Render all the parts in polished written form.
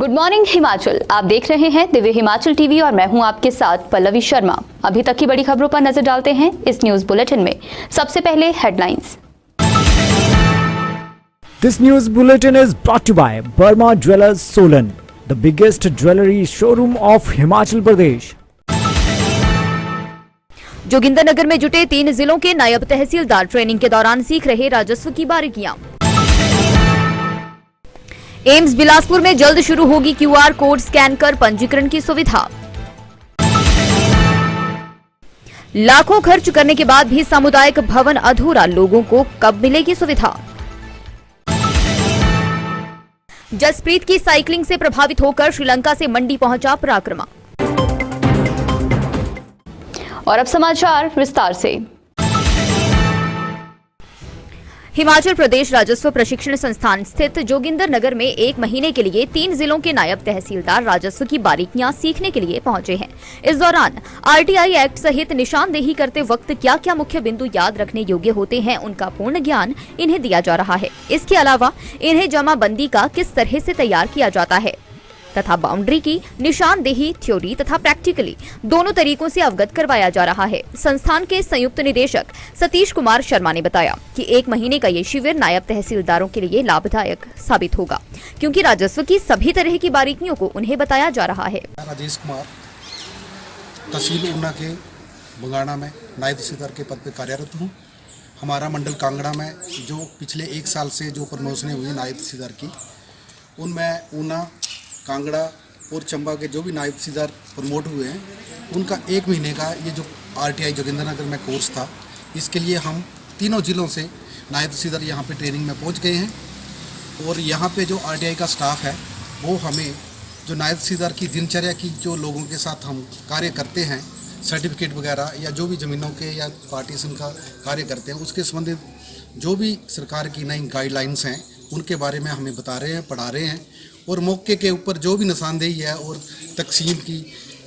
Good morning Himachal. आप देख रहे हैं दिव्य हिमाचल टीवी और मैं हूं आपके साथ पल्लवी शर्मा। अभी तक की बड़ी खबरों पर नजर डालते हैं इस न्यूज बुलेटिन में। सबसे पहले headlines. This news bulletin is brought to you by Burma Jewellers Solan, the biggest jewelry showroom of Himachal Pradesh. Jogindernagar में जुटे 3 जिलों के नायब तहसीलदार ट्रेनिंग के दौरान सीख रहे राजस्व की बारीकियां। एम्स बिलासपुर में जल्द शुरू होगी QR कोड स्कैन कर पंजीकरण की सुविधा। लाखों खर्च करने के बाद भी सामुदायिक भवन अधूरा, लोगों को कब मिलेगी सुविधा। जसप्रीत की साइकिलिंग से प्रभावित होकर श्रीलंका से मंडी पहुंचा पराक्रमा। और अब समाचार विस्तार से। हिमाचल प्रदेश राजस्व प्रशिक्षण संस्थान स्थित जोगिंदरनगर में 1 महीने के लिए 3 जिलों के नायब तहसीलदार राजस्व की बारीकियां सीखने के लिए पहुंचे हैं। इस दौरान RTI एक्ट सहित निशानदेही करते वक्त क्या क्या मुख्य बिंदु याद रखने योग्य होते हैं, उनका पूर्ण ज्ञान इन्हें दिया जा रहा है। इसके अलावा इन्हें जमाबंदी का किस तरह से तैयार किया जाता है तथा बाउंड्री की निशानदेही थ्योरी तथा प्रैक्टिकली दोनों तरीकों से अवगत करवाया जा रहा है। संस्थान के संयुक्त निदेशक सतीश कुमार शर्मा ने बताया कि 1 महीने का ये शिविर नायब तहसीलदारों के लिए लाभदायक साबित होगा, क्योंकि राजस्व की सभी तरह की बारीकियों को उन्हें बताया जा रहा है। राजेश कुमार तहसील ऊना के बंगाणा में नायब तहसीलदार के पद पर कार्यरत हूँ। हमारा मंडल कांगड़ा में जो पिछले 1 साल से जो प्रमोशनें हुई नायब तहसीलदार की, उनमें ऊना, कांगड़ा और चंबा के जो भी नायब तहसीलदार प्रमोट हुए हैं, उनका 1 महीने का ये जो RTI जोगिंदरनगर में कोर्स था, इसके लिए हम तीनों ज़िलों से नायब तहसीलदार यहाँ पे ट्रेनिंग में पहुँच गए हैं। और यहाँ पे जो RTI का स्टाफ है, वो हमें जो नायब तहसीलदार की दिनचर्या की, जो लोगों के साथ हम कार्य करते हैं, सर्टिफिकेट वगैरह या जो भी ज़मीनों के या पार्टीशन का कार्य करते हैं, उसके संबंधित जो भी सरकार की नई गाइडलाइंस हैं, उनके बारे में हमें बता रहे हैं, पढ़ा रहे हैं। और मौके के ऊपर जो भी निशानदेही है और तकसीम की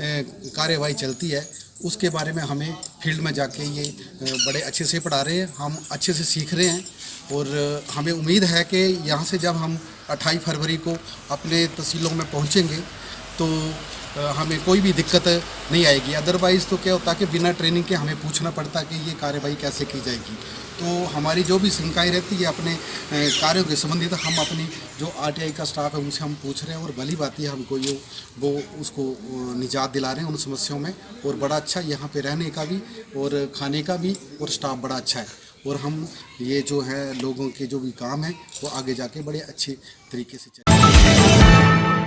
कार्यवाही चलती है, उसके बारे में हमें फील्ड में जाके ये बड़े अच्छे से पढ़ा रहे हैं। हम अच्छे से सीख रहे हैं और हमें उम्मीद है कि यहाँ से जब हम 28 फरवरी को अपने तहसीलों में पहुँचेंगे तो हमें कोई भी दिक्कत नहीं आएगी। अदरवाइज़ तो क्या होता है कि बिना ट्रेनिंग के हमें पूछना पड़ता कि ये कार्यवाही कैसे की जाएगी। तो हमारी जो भी शंकाएँ रहती है अपने कार्यों के संबंधित, हम अपनी जो RTI का स्टाफ है उनसे हम पूछ रहे हैं और भली बात है हमको वो उसको निजात दिला रहे हैं उन समस्याओं में। और बड़ा अच्छा यहाँ पे रहने का भी और खाने का भी और स्टाफ बड़ा अच्छा है। और हम ये जो है लोगों के जो भी काम है वो आगे जाके बड़े अच्छे तरीके से चले।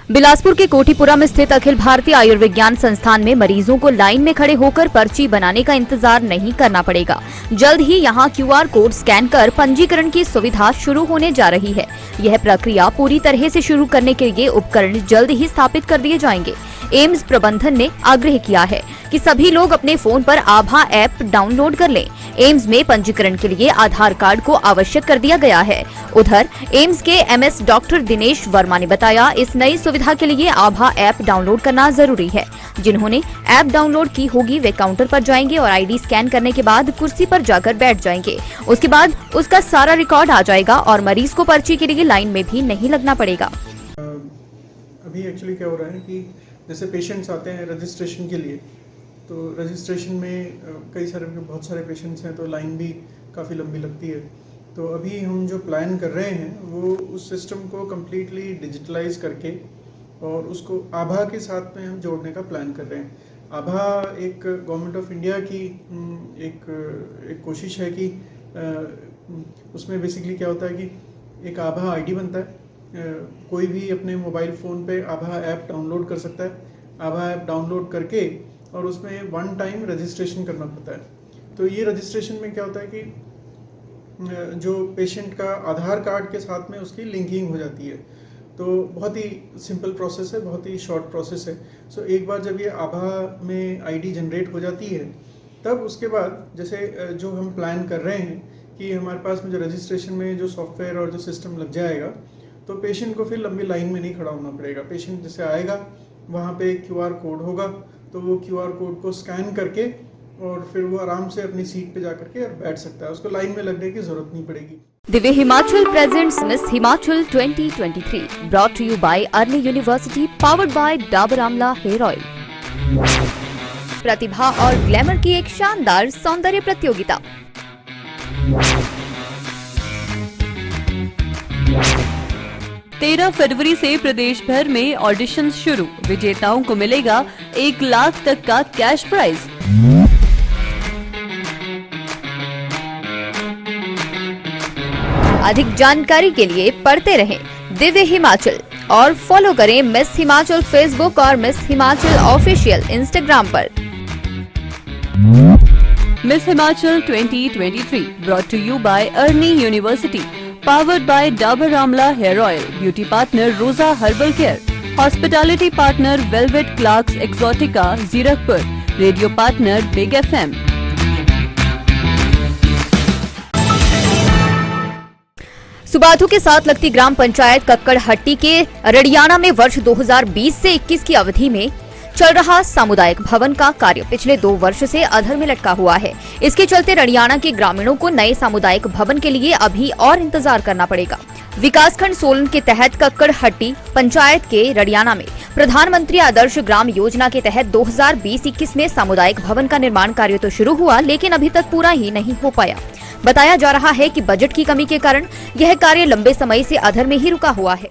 बिलासपुर के कोठीपुरा में स्थित अखिल भारतीय आयुर्विज्ञान संस्थान में मरीजों को लाइन में खड़े होकर पर्ची बनाने का इंतजार नहीं करना पड़ेगा। जल्द ही यहां QR कोड स्कैन कर पंजीकरण की सुविधा शुरू होने जा रही है। यह प्रक्रिया पूरी तरह से शुरू करने के लिए उपकरण जल्द ही स्थापित कर दिए जाएंगे। एम्स प्रबंधन ने आग्रह किया है कि सभी लोग अपने फोन पर आभा ऐप डाउनलोड कर लें। एम्स में पंजीकरण के लिए आधार कार्ड को आवश्यक कर दिया गया है। उधर एम्स के MS डॉक्टर दिनेश वर्मा ने बताया, इस नई सुविधा के लिए आभा ऐप डाउनलोड करना जरूरी है। जिन्होंने ऐप डाउनलोड की होगी वे काउंटर पर जाएंगे और ID स्कैन करने के बाद कुर्सी पर जाकर बैठ जाएंगे। उसके बाद उसका सारा रिकॉर्ड आ जाएगा और मरीज को पर्ची के लिए लाइन में भी नहीं लगना पड़ेगा। अभी एक्चुअली क्या हो रहा है कि जैसे पेशेंट्स आते हैं रजिस्ट्रेशन के लिए, तो रजिस्ट्रेशन में बहुत सारे पेशेंट्स हैं, तो लाइन भी काफ़ी लंबी लगती है। तो अभी हम जो प्लान कर रहे हैं वो उस सिस्टम को कम्प्लीटली डिजिटलाइज करके और उसको आभा के साथ में हम जोड़ने का प्लान कर रहे हैं। आभा एक गवर्नमेंट ऑफ इंडिया की एक कोशिश है कि उसमें बेसिकली क्या होता है कि एक आभा ID बनता है। कोई भी अपने मोबाइल फ़ोन पे आभा ऐप डाउनलोड कर सकता है। आभा ऐप डाउनलोड करके और उसमें 1 टाइम रजिस्ट्रेशन करना पड़ता है। तो ये रजिस्ट्रेशन में क्या होता है कि जो पेशेंट का आधार कार्ड के साथ में उसकी लिंकिंग हो जाती है। तो बहुत ही सिंपल प्रोसेस है, बहुत ही शॉर्ट प्रोसेस है। सो एक बार जब ये आभा में ID जनरेट हो जाती है, तब उसके बाद जैसे जो हम प्लान कर रहे हैं कि हमारे पास में जो रजिस्ट्रेशन में जो सॉफ्टवेयर और जो सिस्टम लग जाएगा, तो पेशेंट को फिर लंबी लाइन में नहीं खड़ा होना पड़ेगा। पेशेंट जैसे आएगा, वहाँ पे QR कोड होगा, तो वो QR कोड को स्कैन करके और फिर वो आराम से अपनी सीट पे जाकर के बैठ सकता है, उसको लाइन में लगने की जरूरत नहीं पड़ेगी। Divya Himachal presents miss Himachal 2023 brought to you by Arni university, powered by Dabur Amla hair oil. प्रतिभा और ग्लैमर की एक शानदार सौंदर्य प्रतियोगिता। 13 फरवरी से प्रदेश भर में ऑडिशन शुरू, विजेताओं को मिलेगा 1 लाख तक का कैश प्राइज। अधिक जानकारी के लिए पढ़ते रहें दिव्य हिमाचल और फॉलो करें मिस हिमाचल फेसबुक और मिस हिमाचल ऑफिशियल इंस्टाग्राम पर। Miss Himachal 2023 brought to you by Arni university, powered by Dabur Amla hair oil, beauty partner Roza herbal care, hospitality partner Velvet Clarks Exotica Zirakpur, radio partner big FM। Subathu के साथ लगती ग्राम पंचायत कक्कड़हट्टी के रड़ियाना में वर्ष 2020 से 21 की अवधि में चल रहा सामुदायिक भवन का कार्य पिछले 2 वर्ष से अधर में लटका हुआ है। इसके चलते रड़ियाना के ग्रामीणों को नए सामुदायिक भवन के लिए अभी और इंतजार करना पड़ेगा। विकासखंड सोलन के तहत कक्कड़हट्टी पंचायत के रड़ियाना में प्रधानमंत्री आदर्श ग्राम योजना के तहत 2020-21 में सामुदायिक भवन का निर्माण कार्य तो शुरू हुआ, लेकिन अभी तक पूरा ही नहीं हो पाया। बताया जा रहा है कि बजट की कमी के कारण यह कार्य लंबे समय से अधर में ही रुका हुआ है।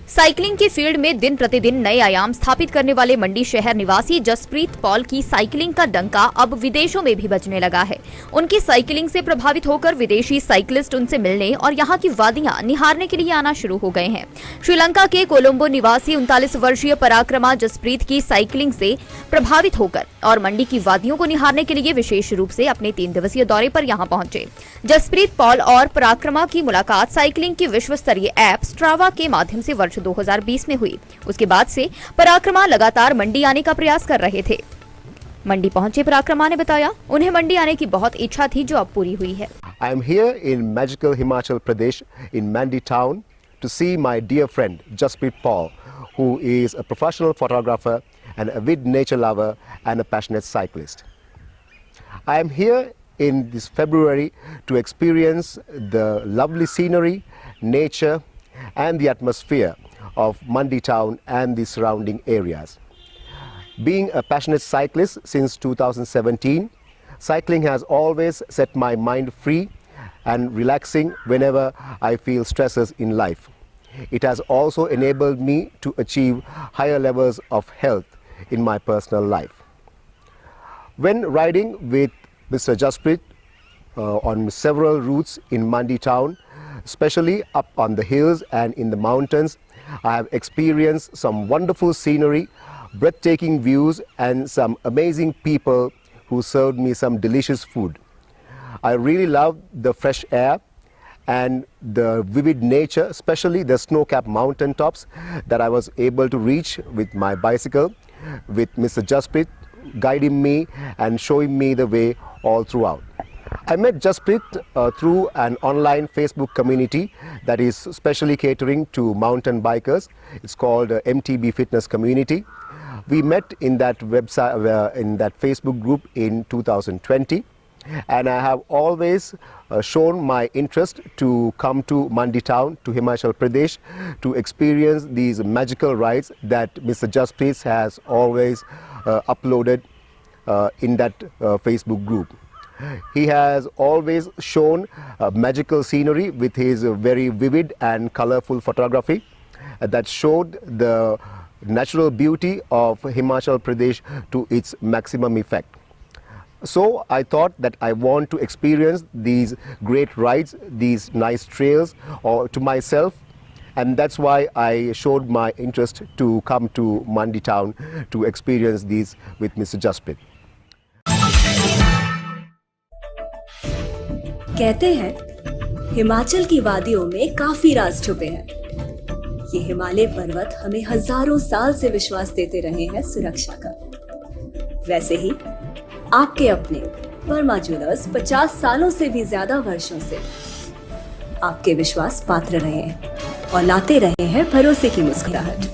साइकिलिंग की फील्ड में दिन प्रतिदिन नए आयाम स्थापित करने वाले मंडी शहर निवासी जसप्रीत पॉल की साइकिलिंग का डंका अब विदेशों में भी बजने लगा है। उनकी साइकिलिंग से प्रभावित होकर विदेशी साइकिलिस्ट उनसे मिलने और यहां की वादियां निहारने के लिए आना शुरू हो गए हैं। श्रीलंका के कोलंबो निवासी 39 वर्षीय पराक्रमा जसप्रीत की साइकिलिंग से प्रभावित होकर और मंडी की वादियों को निहारने के लिए विशेष रूप से अपने 3 दिवसीय दौरे पर यहां पहुंचे। जसप्रीत पॉल और पराक्रमा की मुलाकात साइकिलिंग की विश्व स्तरीय ऐप स्ट्रावा के माध्यम से वर्ष 2020 में हुई। उसके बाद से पराक्रमा लगातार मंडी आने का प्रयास कर रहे थे। मंडी पहुंचे पराक्रमा ने बताया उन्हें मंडी आने की बहुत इच्छा थी, जो अब पूरी हुई है। I am here in magical Himachal Pradesh in Mandi town to see my dear friend Jaspreet Paul, who is a professional photographer, an avid nature lover and a passionate cyclist. I am here in this February to experience the lovely scenery, nature and the atmosphere of Mandi town and the surrounding areas. Being a passionate cyclist since 2017, cycling has always set my mind free and relaxing whenever I feel stresses in life. It has also enabled me to achieve higher levels of health in my personal life. When riding with Mr. Jaspreet on several routes in Mandi town, especially up on the hills and in the mountains, I have experienced some wonderful scenery, breathtaking views and some amazing people who served me some delicious food. I really love the fresh air and the vivid nature, especially the snow-capped mountain tops that I was able to reach with my bicycle, with Mr. Jaspreet guiding me and showing me the way all throughout. I met Jaspreet through an online Facebook community that is specially catering to mountain bikers. It's called MTB Fitness Community. We met in that website, in that Facebook group in 2020, and I have always shown my interest to come to Mandi town, to Himachal Pradesh, to experience these magical rides that Mr. Jaspreet has always uploaded in that Facebook group. He has always shown magical scenery with his very vivid and colorful photography that showed the natural beauty of Himachal Pradesh to its maximum effect. So I thought that I want to experience these great rides, these nice trails to myself, and that's why I showed my interest to come to Mandi town to experience these with Mr. Jaspreet. कहते हैं हिमाचल की वादियों में काफी राज छुपे हैं। ये हिमालय पर्वत हमें हजारों साल से विश्वास देते रहे हैं सुरक्षा का। वैसे ही आपके अपने वर्मा ज्वेलर्स 50 सालों से भी ज्यादा वर्षों से आपके विश्वास पात्र रहे हैं और लाते रहे हैं भरोसे की मुस्कुराहट।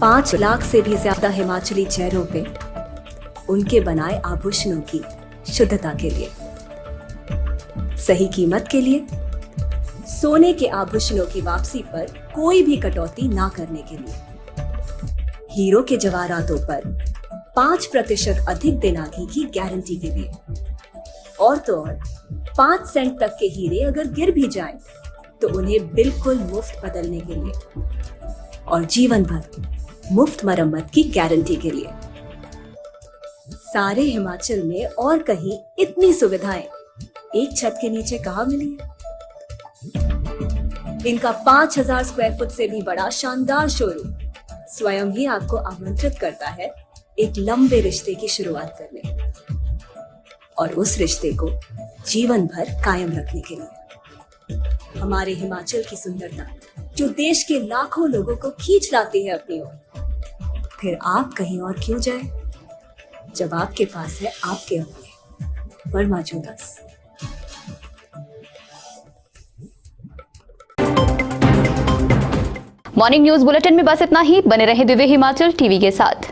5 लाख से भी ज्यादा हिमाचली चेहरों पे उनके बनाए आभूषणों की शुद्धता के लिए, सही कीमत के लिए, सोने के आभूषणों की वापसी पर कोई भी कटौती ना करने के लिए, हीरो के जवाहरातों पर 5% अधिक दिनागी की गारंटी के लिए, और तो और 5 सेंट तक के हीरे अगर गिर भी जाएं तो उन्हें बिल्कुल मुफ्त बदलने के लिए, और जीवन भर मुफ्त मरम्मत की गारंटी के लिए। सारे हिमाचल में और कहीं इतनी सुविधाएं एक छत के नीचे कहाँ मिली है? इनका 5000 स्क्वायर फुट से भी बड़ा शानदार शोरूम स्वयं ही आपको आमंत्रित करता है एक लंबे रिश्ते की शुरुआत करने, और उस रिश्ते को जीवन भर कायम रखने के लिए। हमारे हिमाचल की सुंदरता जो देश के लाखों लोगों को खींच लाती है अपनी ओर, फिर आप कहीं और क्यों जाए जब आपके पास है आपके अपने Verma jewellers. Morning news bulletin में बस इतना ही। बने रहे दिव्य हिमाचल टीवी के साथ।